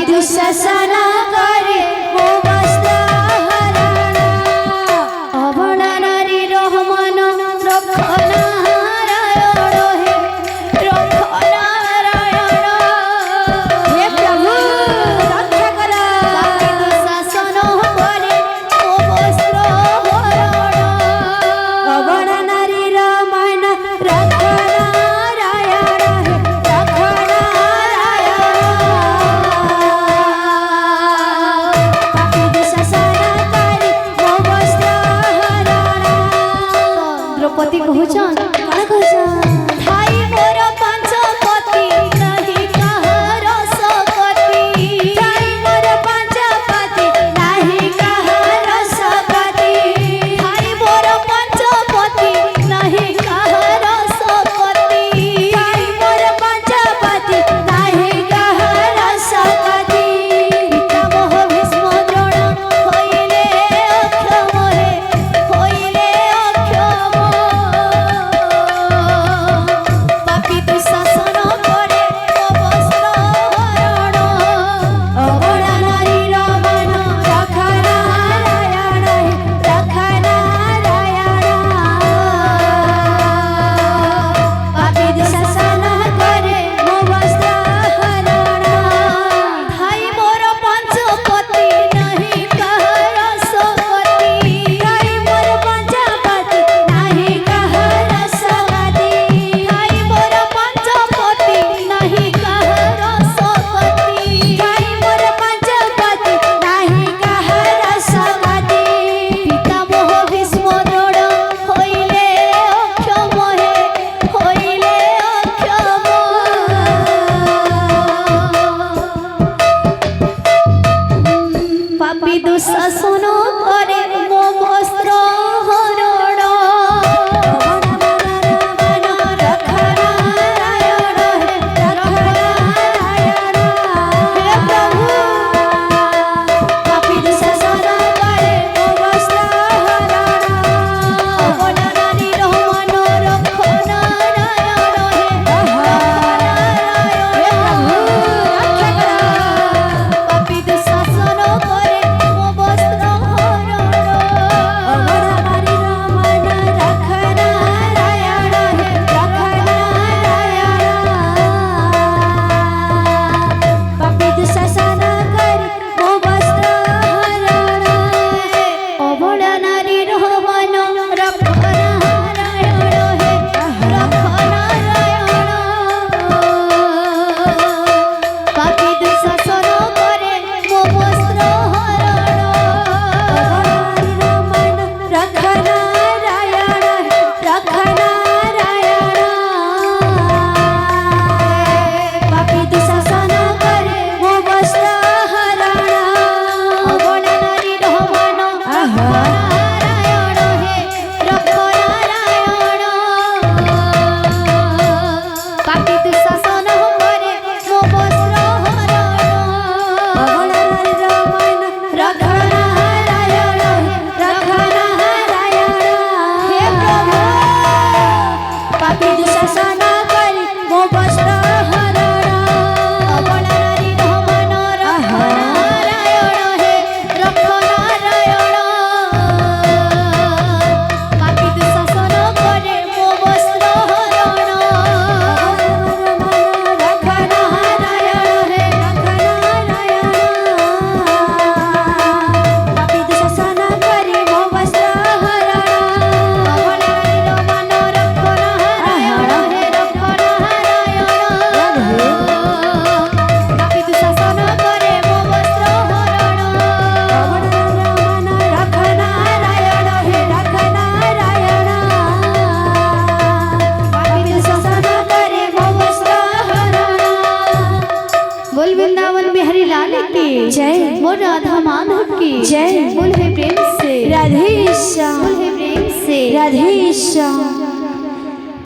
दुःशासन करे ओ वस्त्र हरण अबला नारी रहमान रक्षण द्रौपदी कहूछन कण कहूछन थाई मोर पांच पति नहीं कहर सकती थाई मोर पांच पति नहीं कहर सकती थाई मोर पांच पति नहीं कहर सकती थाई मोर पांच पति नहीं कहर सकती पितामह भीष्म द्रोण होइले अक्षम होइले अक्षम पापी दुःशासन करे वस्त्र हरण अबला नारी रमण रखन नारायण रखन नारायण पापी दुःशासन करे वस्त्र हरण थाई मोर पांच पति नहीं कहर सकती थाई मोर पांच पति नहीं कहर सकती थाई मोर पांच पति नहीं कहर सकती थाई मोर पांच पति नहीं कहर सकती पितामह भीष्म द्रोण होइले अक्षम होइले अक्षम पापी दुःशासन करे मो वस्त्र हरण रखन नारायण हे प्रभु पापी दुःशासन करे मो वस्त्र हरण अबला नारी रहमान रखन नारायण हे पापी दुःशासन करे मो वस्त्र हरण अबला नारी रहमान रखन नारायण पापी दुःशासन करे मो वस्त्र हरण अबला नारी रहमान रखन नारायण पापी दुःशासन करे मो वस्त्र हरण रखन नारायण पापी दुःशासन करे मो वस्त्र हरण अबला नारी रहमान नारायण रखन नारायण पापी दुःशासन करे मो वस्त्र हरण अबला नारी रहमान रखन नारायण हे प्रभु पापी दुःशासन करे मो वस्त्र हरण अबला नारी रहमान रखन नारायण पापी दुःशासन करे मो वस्त्र हरण रखन पापी दुःशासन करे मो वस्त्र हरण अबला नारी रहमान रखन पापी दुःशासन करे मो वस्त्र हरण रखन पापी दुःशासन करे मो वस्त्र हरण बोल वृंदावन बिहारी लाल की जय बोल राधा माधव की जय बोल हे प्रेम से राधेश्याम बोल हे प्रेम से राधेश्याम।